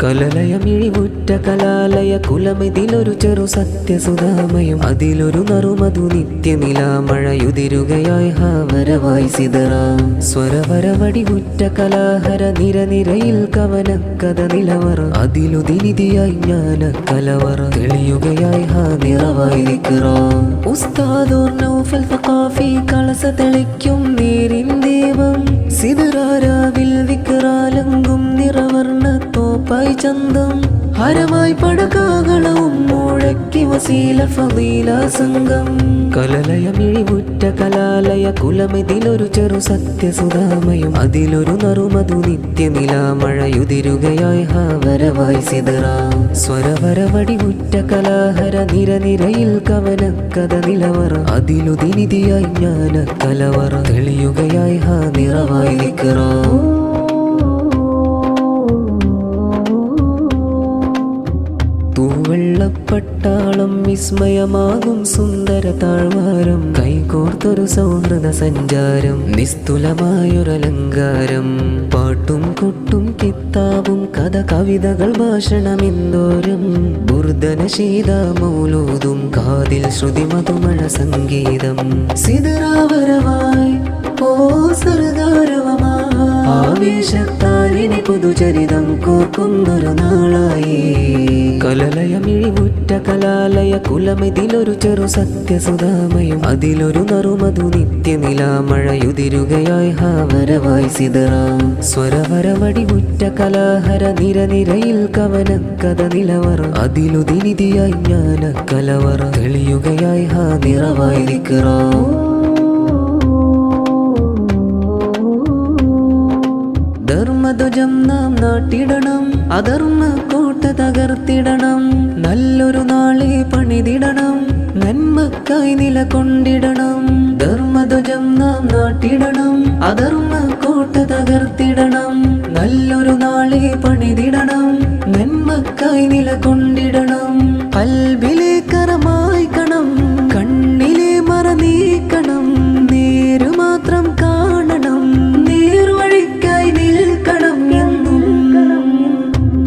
കലലയമിഴിവുറ്റ കലാലയ കുലമിതിലൊരു ചെറു സത്യസുധാമയും അതിലൊരു നറുമധു നിത്യനിലാമഴയുതിരുകയായി ഹാവരവായി സിതറാം സ്വരവരവടിവുറ്റ കലാഹര നിരനിരയിൽ കവനക്കഥ നിലവറ അതിലുദിനിധിയായി ജ്ഞാന കലവറ തെളിയുകയായി ഹാ നിറവായി നിക്കറാം ഉസ്താദോർ നൗഫൽ ഫഖാഫി കളസ തെളിക്കും നേരിൻ ദീപം സിതറാരാവിൽ വിക്റാലങ്കും നിറവർണ്ണ തോപ്പായി ചന്തം ഹരമായി പടകാകളവും മുഴക്കി വസീല ഫളീല സംഘം കലലയമിഴിവുറ്റ കലാലയ കുലമിതിലൊരു ചെറു സത്യസുധാമയും അതിലൊരു നറുമധു നിത്യനിലാമഴയുതിരുകയായി ഹാവരവായി സിതറാം സ്വരവരവടിവുറ്റ കലാഹര നിരനിരയിൽ കവനക്കഥ നിലവറ അതിലുദിനിധിയായി ജ്ഞാന കലവറ തെളിയുകയായി ഹാ നിറവായി നിക്കറാം തൂവെള്ളപ്പട്ടാളം വിസ്മയമാകും സുന്ദര താഴ്വാരം കൈകോർത്തൊരു സൗഹൃദ സഞ്ചാരം നിസ്തുലമായൊരലങ്കാരം പാട്ടും കൊട്ടും കിത്താബും കഥ കവിതകൾ ഭാഷണമെന്തോരം ബുർദന ശീത മൗലൂദും കാതിൽ ശ്രുതി മധുമഴ സംഗീതം സിതറാവരവായി ഓ സർഗാരവമായി ആവേശത്താലിനി പുതുചരിതം കോർക്കുന്നൊരു നാളായി കലലയമിഴിവുറ്റ കലാലയ കുലമിതിലൊരു ചെറു സത്യസുധാമയും അതിലൊരു നറുമധു നിത്യനിലാമഴയുതിരുകയായി ഹാവരവായി സിതറാം സ്വരവരവടിവുറ്റ കലാഹര നിരനിരയിൽ കവനക്കഥ നിലവറ അതിലുദിനിധിയായി ജ്ഞാന കലവറ തെളിയുകയായി ഹാ നിറവായി നിക്കറാം ധർമ്മധ്വജം നാം നാട്ടിടണം അധർമ്മ കോട്ട തകർത്തിടണം നല്ലൊരു നാളെ പണിതിടണം നന്മക്കായി നിലകൊണ്ടിടണം ധർമ്മധ്വജം നാം നാട്ടിടണം അധർമ്മ കോട്ട തകർത്തിടണം നല്ലൊരു നാളെ പണിതിടണം നന്മക്കായി നിലകൊണ്ടിടണം കൽബിലെ കരമായി കണം കണ്ണിലെ മറ നീക്കണം നേരു മാത്രം കാണണം നേർവഴിക്കായി നിൽക്കണം എന്നും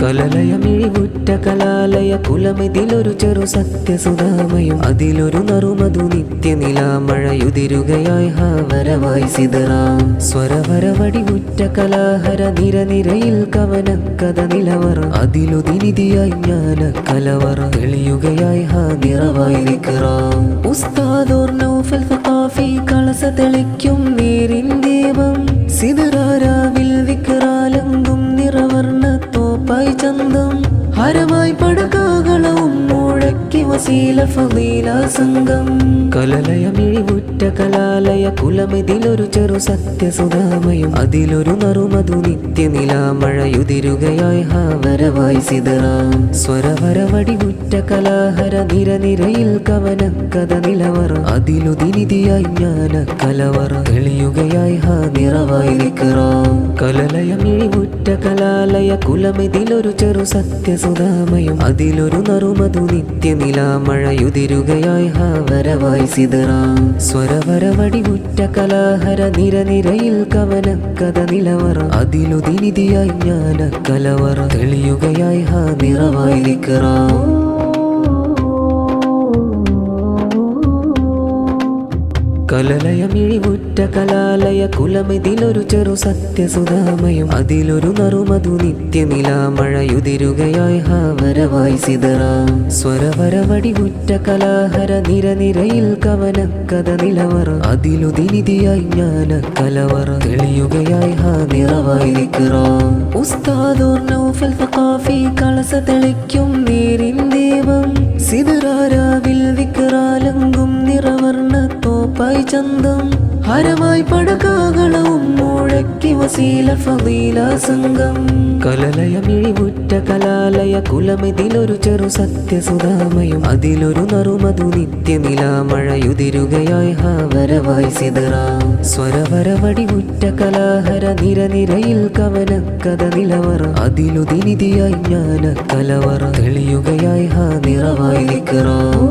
കലലയമിഴിവുറ്റ കലാലയ കുലമിതിലൊരു ചെറു സത്യസുധാമയും അതിലൊരു നറുമധു നിത്യനിലാമഴയുതിരുകയായി ഹാവരവായി സിതറാം സ്വരവരവടിവുറ്റ കലാഹര നിരനിരയിൽ കവനക്കഥ നിലവറ അതിലുദിനിധിയായി ജ്ഞാന കലവറ തെളിയുകയായി ഹാ നിറവായി നിക്കറാം ഉസ്താദോർ നൗഫൽ ഫഖാഫി കളസ തെളിക്കും നേരിൻ ദീപം സിതറാരാവിൽ വിക്റാലങ്കും നിറവർണ്ണ തോപ്പായി ചന്തം ഹരമായി പടകാകളവും മുഴക്കി വസീല ഫളീല സംഘം കലലയമിഴിവുറ്റ കലാലയ കുലമിതിലൊരു ചെറു സത്യസുധാമയും അതിലൊരു നറുമധു നിത്യനിലാമഴയുതിരുകയായി ഹാവരവായി സിതറാം സ്വരവരവടിവുറ്റ കലാഹര നിരനിരയിൽ കവനക്കഥ നിലവറ അതിലുദിനിധിയായി ജ്ഞാന കലവറ തെളിയുകയായി ഹാ നിറവായി നിക്കറാം കലലയമിഴിവുറ്റ കലാലയ കുലമിതിലൊരു ചെറു സത്യസുധാമയും അതിലൊരു നറുമധു നിത്യനിലാമഴയുതിരുകയായി ഹാവരവായി സിതറാം സ്വരവരവടിവുറ്റ കലാഹര നിരനിരയിൽ കവനക്കഥ നിലവറ അതിലുദിനിധിയായി ജ്ഞാന കലവറ തെളിയുകയായി ഹാ നിറവായി നിക്കറാം കലലയമിഴിവുറ്റ കലാലയ കുലമിതിലൊരു ചെറു സത്യസുധാമയും അതിലൊരു നറുമധു നിത്യനിലാമഴയുതിരുകയായി ഹാവരവായി സിതറാം സ്വരവരവടിവുറ്റ കലാഹര നിരനിരയിൽ കവനക്കഥ നിലവറ അതിലുദിനിധിയായി ജ്ഞാന കലവറ തെളിയുകയായി ഹാ നിറവായി നിക്കറാം ഉസ്താദോർ നൗഫൽ ഫഖാഫി കളസ തെളിക്കും നേരിൻ ദീപം സിതറാരാവിൽ വിക്റാലങ്കും നിറവർണ്ണ തോപ്പായി ചന്തം ഹരമായി പടകാകളവും മുഴക്കി വസീല ഫളീല സംഘം കലലയമിഴിവുറ്റ കലാലയ കുലമിതിലൊരു ചെറു സത്യസുധാമയും അതിലൊരു നറുമധു നിത്യനിലാമഴയുതിരുകയായി ഹാവരവായി സിതറാം സ്വരവരവടിവുറ്റ കലാഹര നിരനിരയിൽ കവനക്കഥ നിലവറ അതിലുദിനിധിയായി ജ്ഞാന കലവറ തെളിയുകയായി ഹാ നിറവായി നിക്കറാം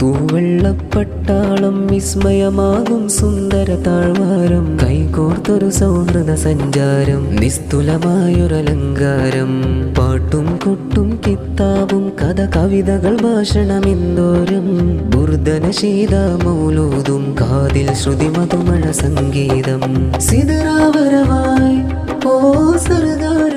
പൂവെള്ളപ്പട്ടാളം വിസ്മയമാകും സുന്ദര താഴ്വാരം കൈകോർത്തൊരു സൗഹൃദ സഞ്ചാരം നിസ്തുലമായൊരലങ്കാരം പാട്ടും കൊട്ടും കിത്താബും കഥ കവിതകൾ ഭാഷണമെന്തോരം ബുർദന ശീത മൗലൂദും കാതിൽ ശ്രുതി മധുമഴ സംഗീതം സിദറാവരവായി ഓ സർദാര